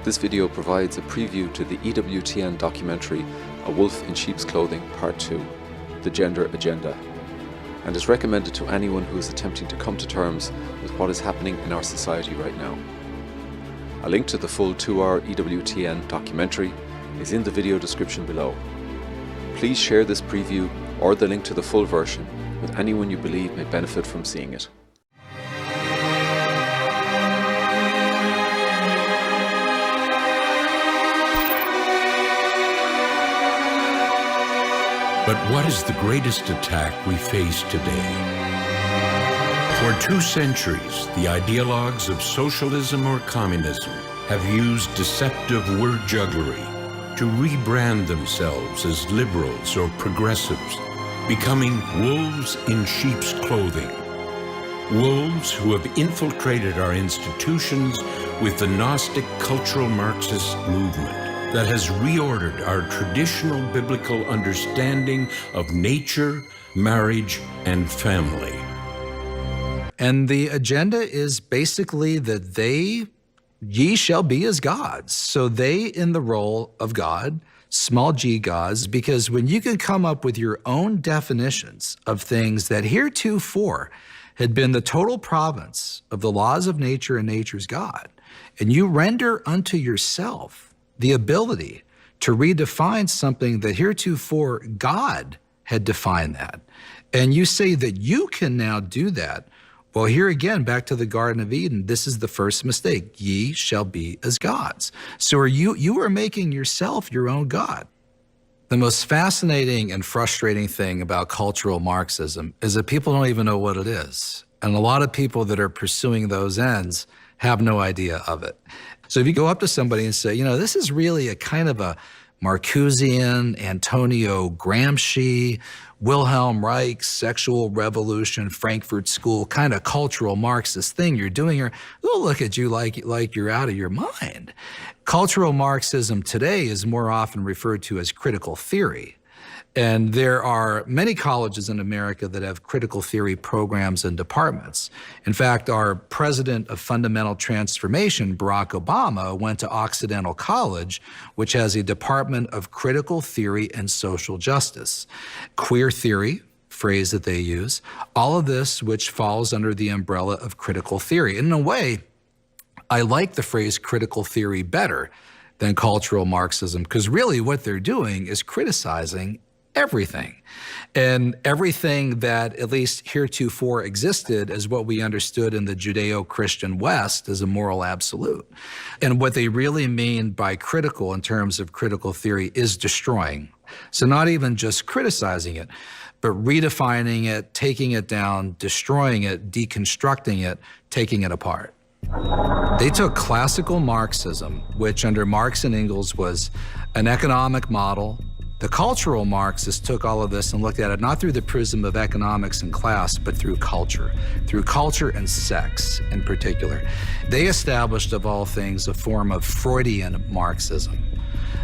This video provides a preview to the EWTN documentary A Wolf in Sheep's Clothing Part 2, The Gender Agenda, and is recommended to anyone who is attempting to come to terms with what is happening in our society right now. A link to the full 2-hour EWTN documentary is in the video description below. Please share this preview or the link to the full version with anyone you believe may benefit from seeing it. But what is the greatest attack we face today? For 2 centuries, the ideologues of socialism or communism have used deceptive word jugglery to rebrand themselves as liberals or progressives, becoming wolves in sheep's clothing. Wolves who have infiltrated our institutions with the Gnostic cultural Marxist movement that has reordered our traditional biblical understanding of nature, marriage, and family. And the agenda is basically that ye shall be as gods. So they in the role of God, small g gods, because when you can come up with your own definitions of things that heretofore had been the total province of the laws of nature and nature's God, and you render unto yourself the ability to redefine something that heretofore God had defined that, and you say that you can now do that, well, here again, back to the Garden of Eden, this is the first mistake. Ye shall be as gods. So you are making yourself your own God. The most fascinating and frustrating thing about cultural Marxism is that people don't even know what it is. And a lot of people that are pursuing those ends have no idea of it. So if you go up to somebody and say, this is really a kind of a Marcusean, Antonio Gramsci, Wilhelm Reich, sexual revolution, Frankfurt School, kind of cultural Marxist thing you're doing here, they'll look at you like you're out of your mind. Cultural Marxism today is more often referred to as critical theory. And there are many colleges in America that have critical theory programs and departments. In fact, our president of fundamental transformation, Barack Obama, went to Occidental College, which has a department of critical theory and social justice. Queer theory, phrase that they use, all of this which falls under the umbrella of critical theory. In a way, I like the phrase critical theory better than cultural Marxism, because really what they're doing is criticizing everything. And everything that at least heretofore existed as what we understood in the Judeo-Christian West as a moral absolute. And what they really mean by critical in terms of critical theory is destroying. So not even just criticizing it, but redefining it, taking it down, destroying it, deconstructing it, taking it apart. They took classical Marxism, which under Marx and Engels was an economic model. The cultural Marxists took all of this and looked at it not through the prism of economics and class, but through culture and sex in particular. They established, of all things, a form of Freudian Marxism.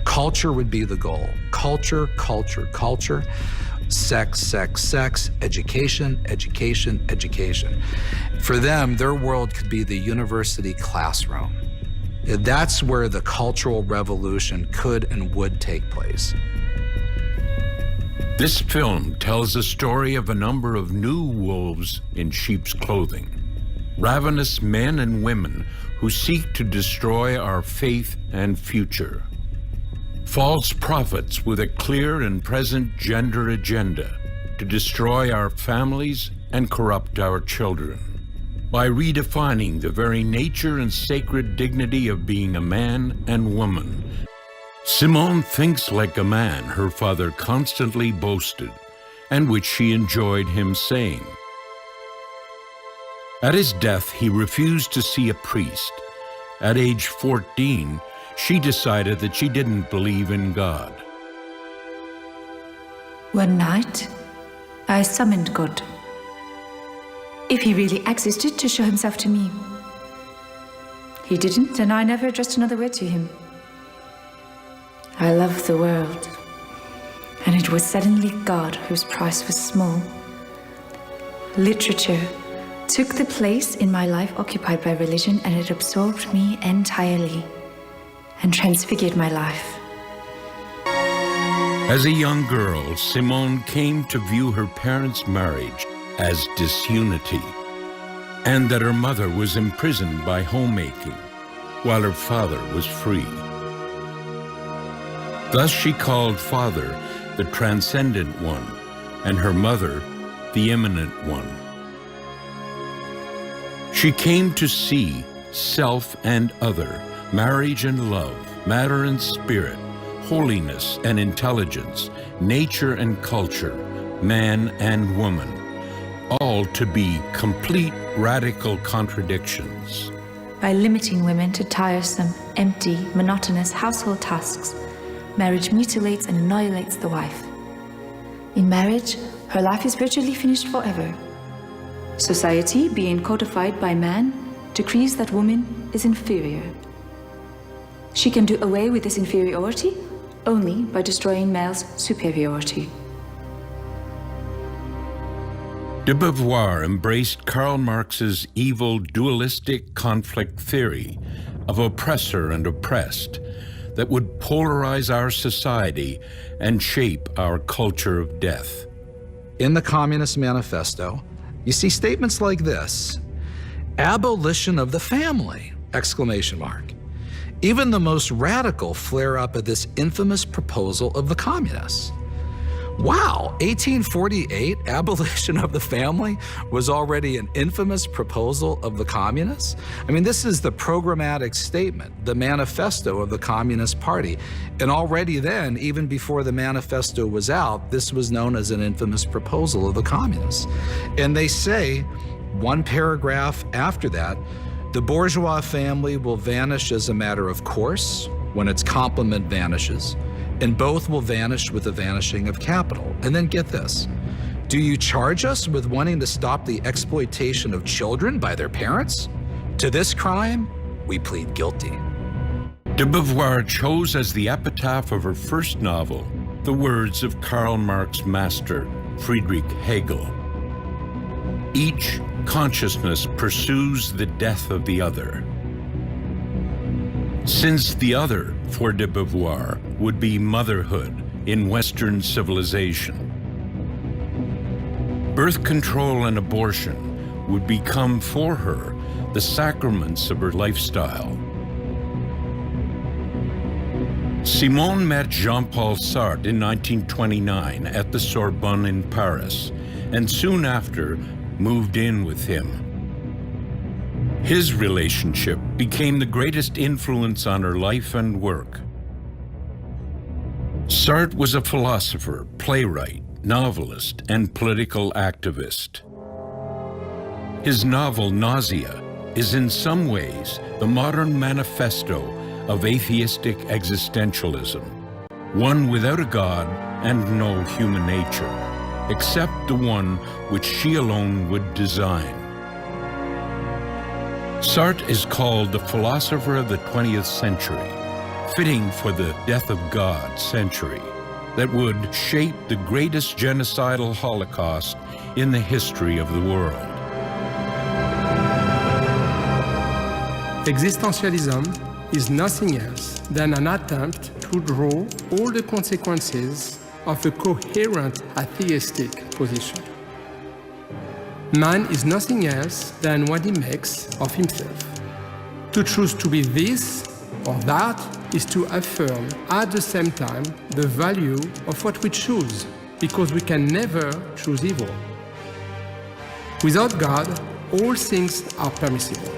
Culture would be the goal. Culture, culture, culture. Sex, sex, sex, education, education, education. For them, their world could be the university classroom. That's where the cultural revolution could and would take place. This film tells the story of a number of new wolves in sheep's clothing, ravenous men and women who seek to destroy our faith and future. False prophets with a clear and present gender agenda to destroy our families and corrupt our children. By redefining the very nature and sacred dignity of being a man and woman, Simone thinks like a man her father constantly boasted, and which she enjoyed him saying. At his death, he refused to see a priest. At age 14, she decided that she didn't believe in God. One night, I summoned God. If he really existed, to show himself to me. He didn't, and I never addressed another word to him. I loved the world, and it was suddenly God whose price was small. Literature took the place in my life occupied by religion, and it absorbed me entirely. and transfigured my life. As a young girl, Simone came to view her parents' marriage as disunity, and that her mother was imprisoned by homemaking, while her father was free. Thus she called father the transcendent one, and her mother the immanent one. She came to see self and other, marriage and love, matter and spirit, holiness and intelligence, nature and culture, man and woman, all to be complete radical contradictions. By limiting women to tiresome, empty, monotonous household tasks, marriage mutilates and annihilates the wife. In marriage, her life is virtually finished forever. Society, being codified by man, decrees that woman is inferior. She can do away with this inferiority only by destroying male's superiority. De Beauvoir embraced Karl Marx's evil dualistic conflict theory of oppressor and oppressed that would polarize our society and shape our culture of death. In the Communist Manifesto, you see statements like this: abolition of the family, exclamation mark. Even the most radical flare up at this infamous proposal of the communists. Wow, 1848, abolition of the family was already an infamous proposal of the communists? I mean, this is the programmatic statement, the manifesto of the Communist Party. And already then, even before the manifesto was out, this was known as an infamous proposal of the communists. And they say, one paragraph after that, the bourgeois family will vanish as a matter of course when its complement vanishes, and both will vanish with the vanishing of capital. And then get this, do you charge us with wanting to stop the exploitation of children by their parents? To this crime, we plead guilty. De Beauvoir chose as the epitaph of her first novel the words of Karl Marx's master, Friedrich Hegel. Each consciousness pursues the death of the other. Since the other, for de Beauvoir, would be motherhood in Western civilization. Birth control and abortion would become for her the sacraments of her lifestyle. Simone met Jean-Paul Sartre in 1929 at the Sorbonne in Paris, and soon after moved in with him. His relationship became the greatest influence on her life and work. Sartre was a philosopher, playwright, novelist, and political activist. His novel Nausea is in some ways the modern manifesto of atheistic existentialism, one without a God and no human nature, except the one which she alone would design. Sartre is called the philosopher of the 20th century, fitting for the death of God century that would shape the greatest genocidal holocaust in the history of the world. Existentialism is nothing else than an attempt to draw all the consequences of a coherent atheistic position. Man is nothing else than what he makes of himself. To choose to be this or that is to affirm at the same time the value of what we choose, because we can never choose evil. Without God, all things are permissible.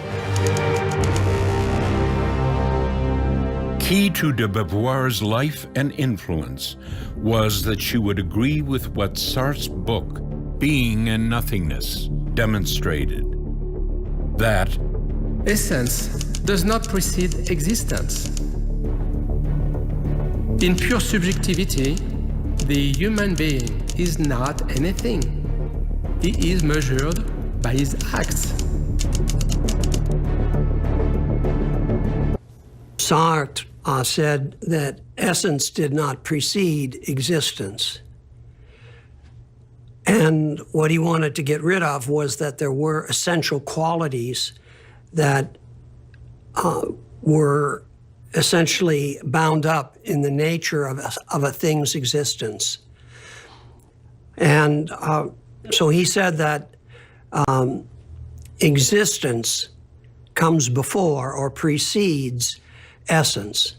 Key to de Beauvoir's life and influence was that she would agree with what Sartre's book, Being and Nothingness, demonstrated. That essence does not precede existence. In pure subjectivity, the human being is not anything. He is measured by his acts. Sartre said that essence did not precede existence. And what he wanted to get rid of was that there were essential qualities that were essentially bound up in the nature of a thing's existence. And so he said that existence comes before or precedes essence.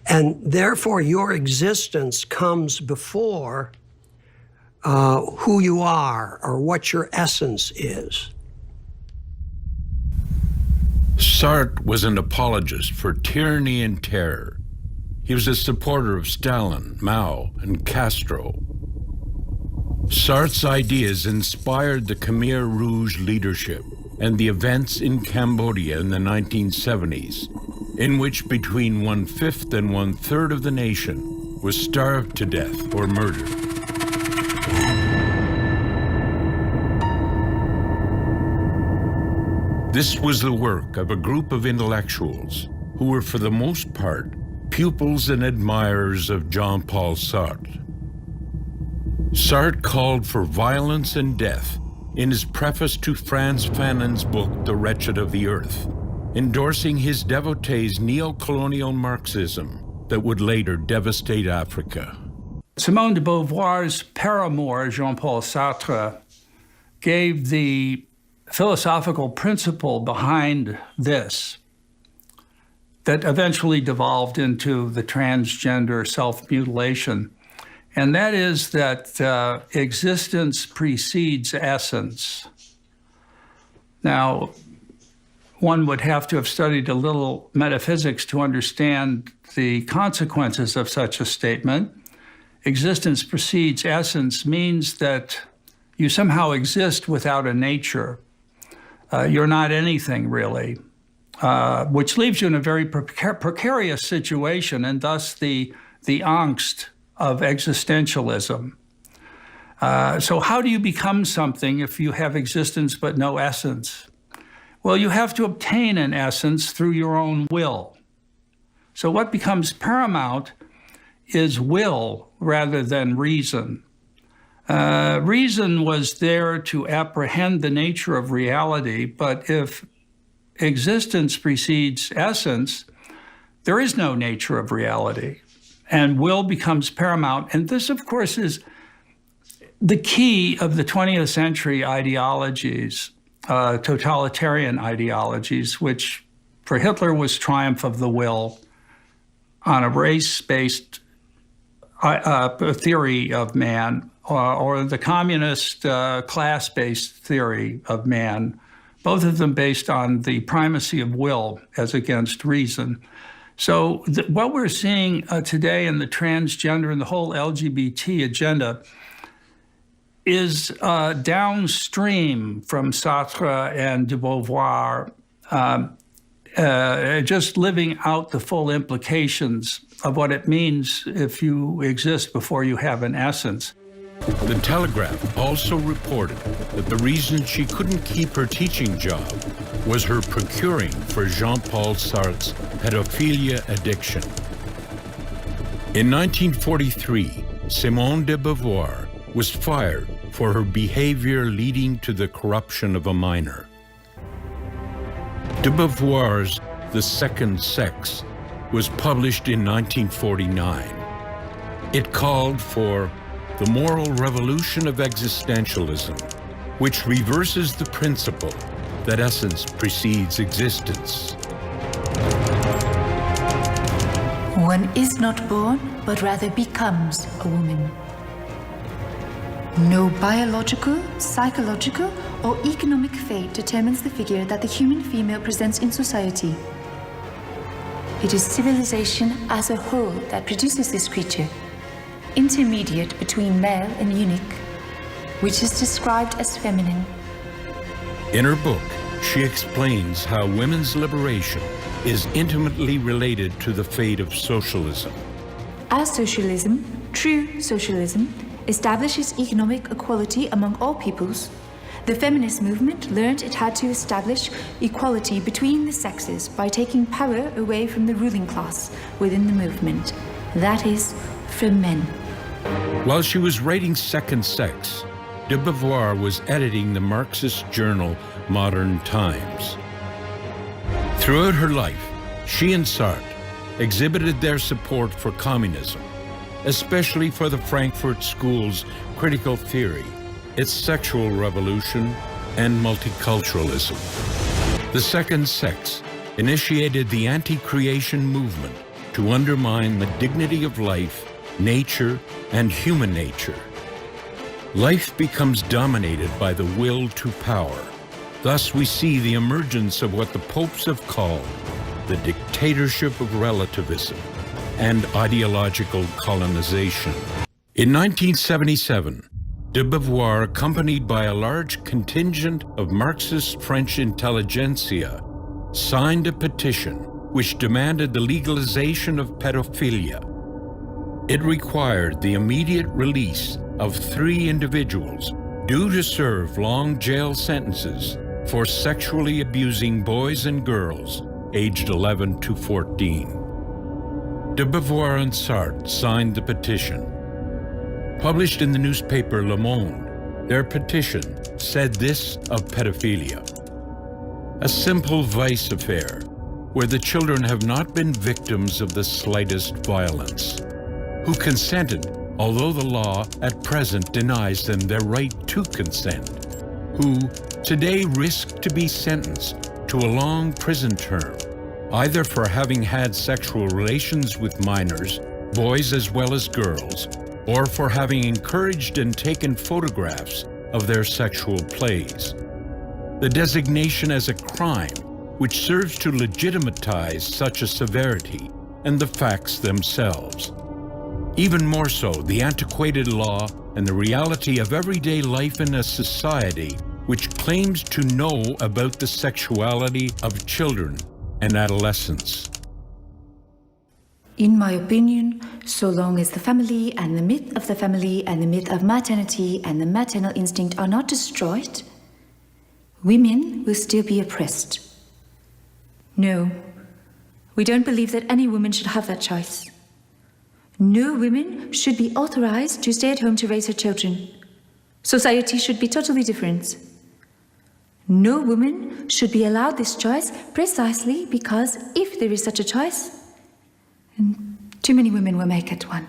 And therefore, your existence comes before who you are or what your essence is. Sartre was an apologist for tyranny and terror. He was a supporter of Stalin, Mao, and Castro. Sartre's ideas inspired the Khmer Rouge leadership and the events in Cambodia in the 1970s, in which between 1/5 and 1/3 of the nation was starved to death or murdered. This was the work of a group of intellectuals who were, for the most part, pupils and admirers of Jean-Paul Sartre. Sartre called for violence and death in his preface to Frantz Fanon's book, The Wretched of the Earth, endorsing his devotees' neo-colonial Marxism that would later devastate Africa. Simone de Beauvoir's paramour, Jean-Paul Sartre, gave the philosophical principle behind this that eventually devolved into the transgender self-mutilation. And that is that existence precedes essence. Now, one would have to have studied a little metaphysics to understand the consequences of such a statement. Existence precedes essence means that you somehow exist without a nature. You're not anything, really, which leaves you in a very precarious situation, and thus the angst of existentialism. So how do you become something if you have existence but no essence? Well, you have to obtain an essence through your own will. So what becomes paramount is will rather than reason. Reason was there to apprehend the nature of reality, but if existence precedes essence, there is no nature of reality, and will becomes paramount. And this, of course, is the key of the 20th century ideologies, totalitarian ideologies, which for Hitler was triumph of the will on a race-based theory of man, or the communist class-based theory of man, both of them based on the primacy of will as against reason. So what we're seeing today in the transgender and the whole LGBT agenda is downstream from Sartre and de Beauvoir, just living out the full implications of what it means if you exist before you have an essence. The Telegraph also reported that the reason she couldn't keep her teaching job was her procuring for Jean-Paul Sartre's pedophilia addiction. In 1943, Simone de Beauvoir was fired for her behavior leading to the corruption of a minor. De Beauvoir's The Second Sex was published in 1949. It called for the moral revolution of existentialism, which reverses the principle that essence precedes existence. One is not born, but rather becomes a woman. No biological, psychological, or economic fate determines the figure that the human female presents in society. It is civilization as a whole that produces this creature, intermediate between male and eunuch, which is described as feminine. In her book, she explains how women's liberation is intimately related to the fate of socialism. As socialism, true socialism, establishes economic equality among all peoples, the feminist movement learned it had to establish equality between the sexes by taking power away from the ruling class within the movement, that is, from men. While she was writing Second Sex, de Beauvoir was editing the Marxist journal Modern Times. Throughout her life, she and Sartre exhibited their support for communism, especially for the Frankfurt School's critical theory, its sexual revolution, and multiculturalism. The second sex initiated the anti-creation movement to undermine the dignity of life, nature, and human nature. Life becomes dominated by the will to power. Thus, we see the emergence of what the popes have called the dictatorship of relativism and ideological colonization. In 1977, de Beauvoir, accompanied by a large contingent of Marxist French intelligentsia, signed a petition which demanded the legalization of pedophilia. It required the immediate release of 3 individuals due to serve long jail sentences for sexually abusing boys and girls aged 11 to 14. De Beauvoir and Sartre signed the petition. Published in the newspaper Le Monde, their petition said this of pedophilia: a simple vice affair where the children have not been victims of the slightest violence, who consented, although the law at present denies them their right to consent, who today risk to be sentenced to a long prison term, either for having had sexual relations with minors, boys as well as girls, or for having encouraged and taken photographs of their sexual plays. The designation as a crime which serves to legitimatize such a severity, and the facts themselves. Even more so, the antiquated law and the reality of everyday life in a society which claims to know about the sexuality of children and adolescents. In my opinion, so long as the family and the myth of the family and the myth of maternity and the maternal instinct are not destroyed, women will still be oppressed. No, we don't believe that any woman should have that choice. No woman should be authorized to stay at home to raise her children. Society should be totally different. No woman should be allowed this choice precisely because if there is such a choice, too many women will make it one.